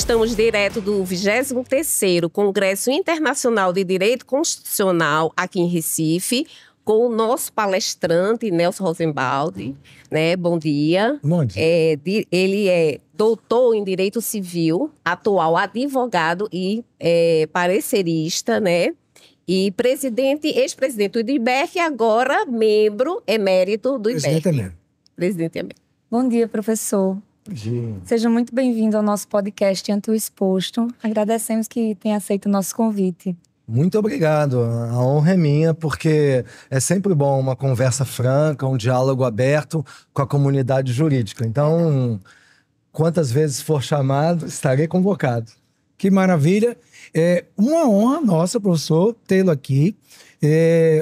estamos direto do 23º Congresso Internacional de Direito Constitucional aqui em Recife, com o nosso palestrante, Nelson Rosenwald, né? Bom dia. Bom dia. Ele é doutor em Direito Civil, atual advogado e parecerista, né? E ex-presidente do IBERC e agora membro emérito do IBERC. Presidente emérito. Bom dia, professor. Seja muito bem-vindo ao nosso podcast Ante o Exposto. Agradecemos que tenha aceito o nosso convite. Muito obrigado. A honra é minha, porque é sempre bom uma conversa franca, um diálogo aberto com a comunidade jurídica. Então, quantas vezes for chamado, estarei convocado. Que maravilha. É uma honra nossa, professor, tê-lo aqui.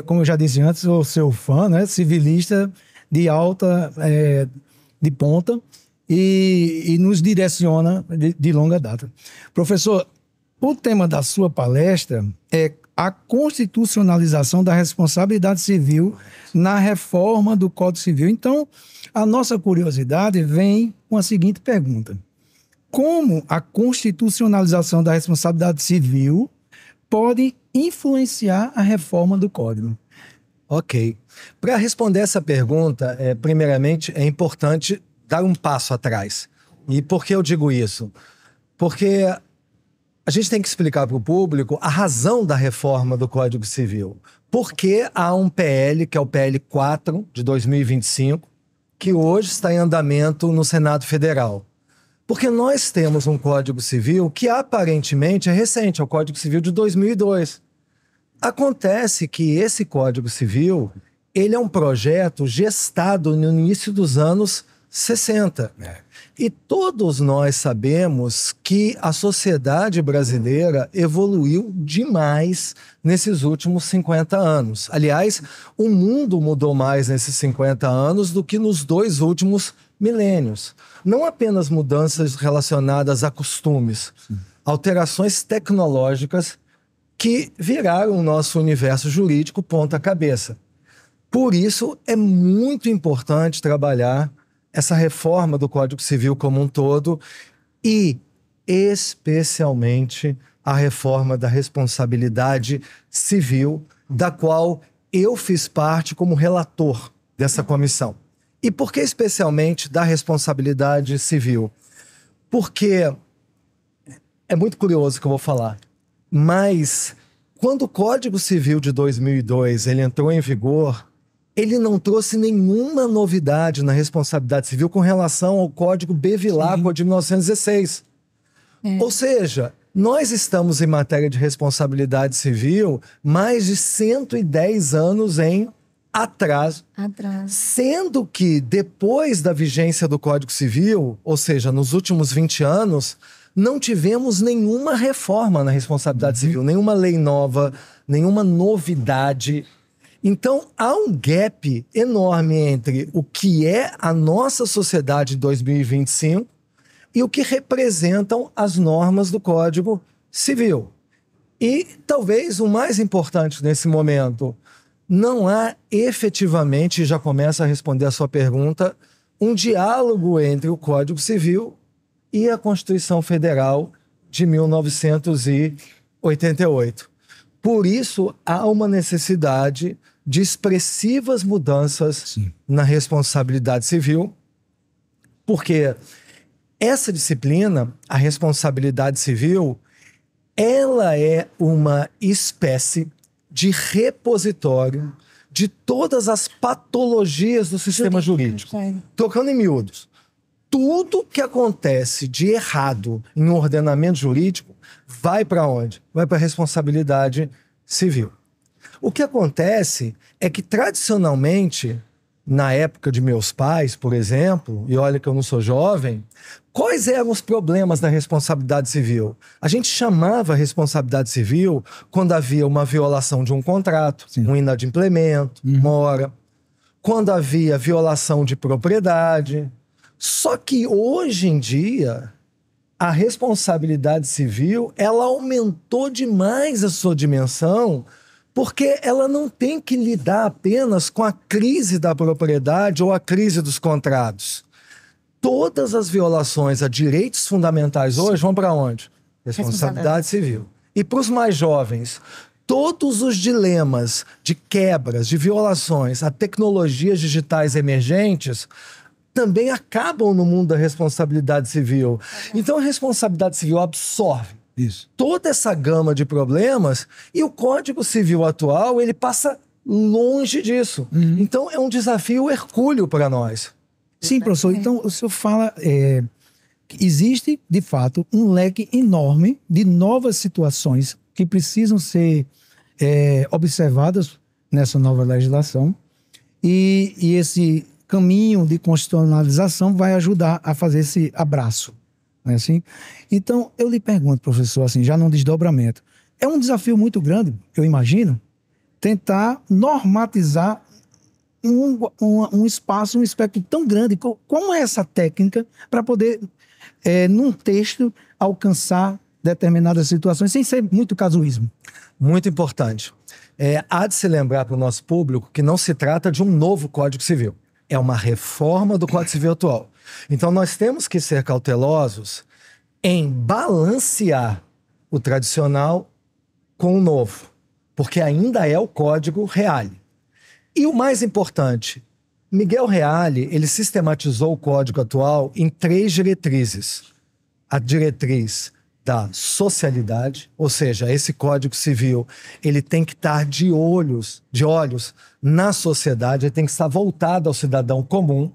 Como eu já disse antes, sou seu fã, né? Civilista de alta, de ponta, e nos direciona de longa data. Professor, o tema da sua palestra é a constitucionalização da responsabilidade civil na reforma do Código Civil. Então, a nossa curiosidade vem com a seguinte pergunta: como a constitucionalização da responsabilidade civil pode influenciar a reforma do Código? Ok. Para responder essa pergunta, primeiramente, é importante dar um passo atrás. E por que eu digo isso? Porque a gente tem que explicar para o público a razão da reforma do Código Civil. Por que há um PL, que é o PL 4 de 2025, que hoje está em andamento no Senado Federal? Porque nós temos um Código Civil que aparentemente é recente, é o Código Civil de 2002. Acontece que esse Código Civil, ele é um projeto gestado no início dos anos 60. E todos nós sabemos que a sociedade brasileira evoluiu demais nesses últimos 50 anos. Aliás, o mundo mudou mais nesses 50 anos do que nos 2 últimos milênios. Não apenas mudanças relacionadas a costumes, alterações tecnológicas que viraram o nosso universo jurídico ponta cabeça. Por isso, é muito importante trabalhar essa reforma do Código Civil como um todo e, especialmente, a reforma da responsabilidade civil, da qual eu fiz parte como relator dessa comissão. E por que especialmente da responsabilidade civil? Porque é muito curioso o que eu vou falar, mas quando o Código Civil de 2002 ele entrou em vigor, ele não trouxe nenhuma novidade na responsabilidade civil com relação ao Código Bevilacqua de 1916. Ou seja, nós estamos em matéria de responsabilidade civil mais de 110 anos em atraso. Sendo que depois da vigência do Código Civil, ou seja, nos últimos 20 anos, não tivemos nenhuma reforma na responsabilidade civil, nenhuma lei nova, nenhuma novidade. Então, há um gap enorme entre o que é a nossa sociedade de 2025 e o que representam as normas do Código Civil. E, talvez, o mais importante nesse momento, não há efetivamente, já começa a responder a sua pergunta, um diálogo entre o Código Civil e a Constituição Federal de 1988. Por isso, há uma necessidade de expressivas mudanças na responsabilidade civil, porque essa disciplina, a responsabilidade civil, ela é uma espécie de repositório de todas as patologias do sistema jurídico. Tocando em miúdos, tudo que acontece de errado em um ordenamento jurídico vai para onde? Vai para a responsabilidade civil. O que acontece é que, tradicionalmente, na época de meus pais, por exemplo, e olha que eu não sou jovem, quais eram os problemas da responsabilidade civil? A gente chamava responsabilidade civil quando havia uma violação de um contrato, um inadimplemento, mora, quando havia violação de propriedade. Só que, hoje em dia, a responsabilidade civil ela aumentou demais a sua dimensão, porque ela não tem que lidar apenas com a crise da propriedade ou a crise dos contratos. todas as violações a direitos fundamentais hoje vão para onde? Responsabilidade civil. E para os mais jovens, todos os dilemas de quebras, de violações a tecnologias digitais emergentes também acabam no mundo da responsabilidade civil. Então a responsabilidade civil absorve toda essa gama de problemas e o Código Civil atual ele passa longe disso. Então é um desafio hercúleo para nós. Sim, professor. Então o senhor fala que existe, de fato, um leque enorme de novas situações que precisam ser observadas nessa nova legislação e esse caminho de constitucionalização vai ajudar a fazer esse abraço, não é assim? Então, eu lhe pergunto, professor, assim, já num desdobramento, é um desafio muito grande, eu imagino, tentar normatizar um espaço, um espectro tão grande. Como é essa técnica para poder, num texto, alcançar determinadas situações, sem ser muito casuísmo? Muito importante. Há de se lembrar para o nosso público que não se trata de um novo Código Civil. É uma reforma do Código Civil atual. Então, nós temos que ser cautelosos em balancear o tradicional com o novo, porque ainda é o Código Reale. E o mais importante, Miguel Reale, ele sistematizou o Código atual em 3 diretrizes. A diretriz da socialidade, ou seja, esse Código Civil, ele tem que estar de olhos na sociedade, ele tem que estar voltado ao cidadão comum.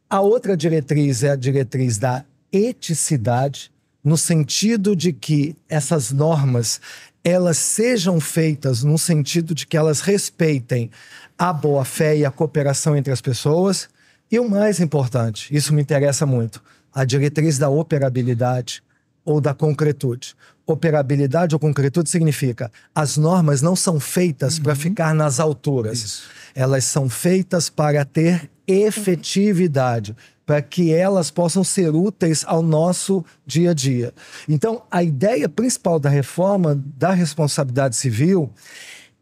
A outra diretriz é a diretriz da eticidade, no sentido de que essas normas, elas sejam feitas no sentido de que elas respeitem a boa-fé e a cooperação entre as pessoas. E o mais importante, isso me interessa muito, a diretriz da operabilidade, ou da concretude. Operabilidade ou concretude significa as normas não são feitas para ficar nas alturas. Isso. Elas são feitas para ter efetividade, para que elas possam ser úteis ao nosso dia a dia. Então, a ideia principal da reforma da responsabilidade civil,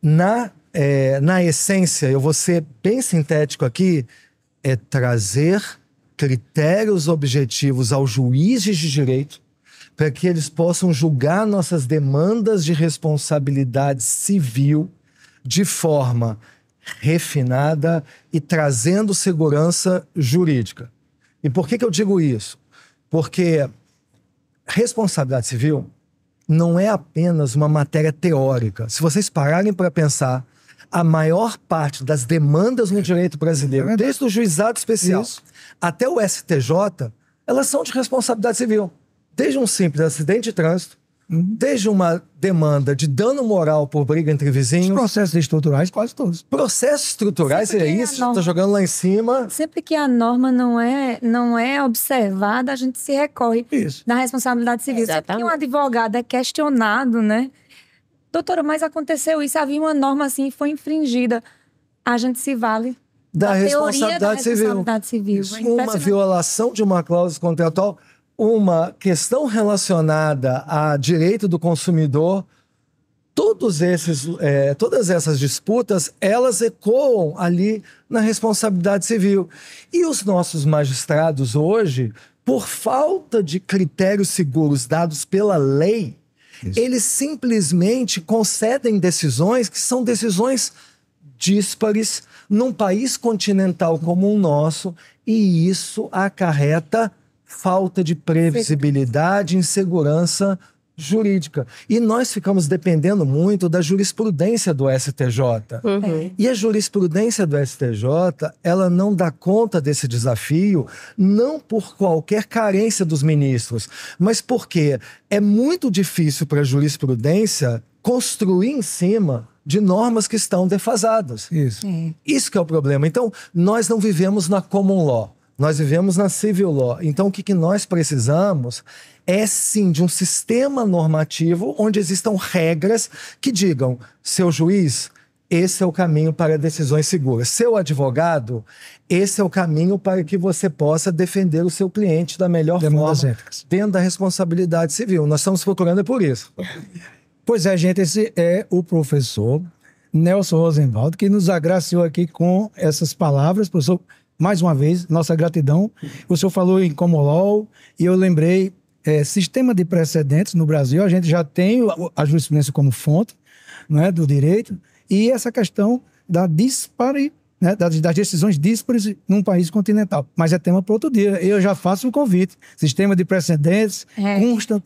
na essência, eu vou ser bem sintético aqui, é trazer critérios objetivos aos juízes de direito para que eles possam julgar nossas demandas de responsabilidade civil de forma refinada e trazendo segurança jurídica. E por que eu digo isso? Porque responsabilidade civil não é apenas uma matéria teórica. Se vocês pararem para pensar, a maior parte das demandas no direito brasileiro, desde o juizado especial até o STJ, elas são de responsabilidade civil. Desde um simples acidente de trânsito, desde uma demanda de dano moral por briga entre vizinhos. Os processos estruturais, quase todos. Processos estruturais, é isso? Tá jogando lá em cima. Sempre que a norma não é observada, a gente se recorre na responsabilidade civil. Sempre que um advogado é questionado, né? Doutora, mas aconteceu isso, havia uma norma assim e foi infringida. A gente se vale da responsabilidade civil. Uma violação de uma cláusula contratual, uma questão relacionada a direito do consumidor, todas essas disputas, elas ecoam ali na responsabilidade civil. E os nossos magistrados hoje, por falta de critérios seguros dados pela lei, eles simplesmente concedem decisões que são decisões díspares num país continental como o nosso, e isso acarreta falta de previsibilidade e insegurança jurídica. E nós ficamos dependendo muito da jurisprudência do STJ. E a jurisprudência do STJ, ela não dá conta desse desafio, não por qualquer carência dos ministros, mas porque é muito difícil para a jurisprudência construir em cima de normas que estão defasadas. Isso que é o problema. Então, nós não vivemos na common law. Nós vivemos na civil law. Então, o que nós precisamos é, sim, de um sistema normativo onde existam regras que digam, seu juiz, esse é o caminho para decisões seguras. Seu advogado, esse é o caminho para que você possa defender o seu cliente da melhor forma, dentro da responsabilidade civil. Nós estamos procurando por isso. Pois é, gente, esse é o professor Nelson Rosenwald, que nos agraciou aqui com essas palavras. Professor, mais uma vez, nossa gratidão. O senhor falou em Common Law e eu lembrei, sistema de precedentes no Brasil, a gente já tem a jurisprudência como fonte, né, do direito, e essa questão da disparidade, né, das decisões díspares num país continental. Mas é tema para outro dia. Eu já faço um convite. Sistema de precedentes,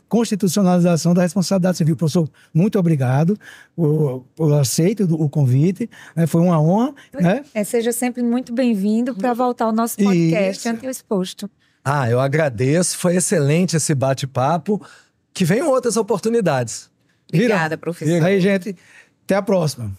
constitucionalização da responsabilidade civil. Professor, muito obrigado por aceito o convite. Foi uma honra. Né? Seja sempre muito bem-vindo para voltar ao nosso podcast Ante o Exposto. Eu agradeço. Foi excelente esse bate-papo. Que venham outras oportunidades. Obrigada, professor. Aí, gente, até a próxima.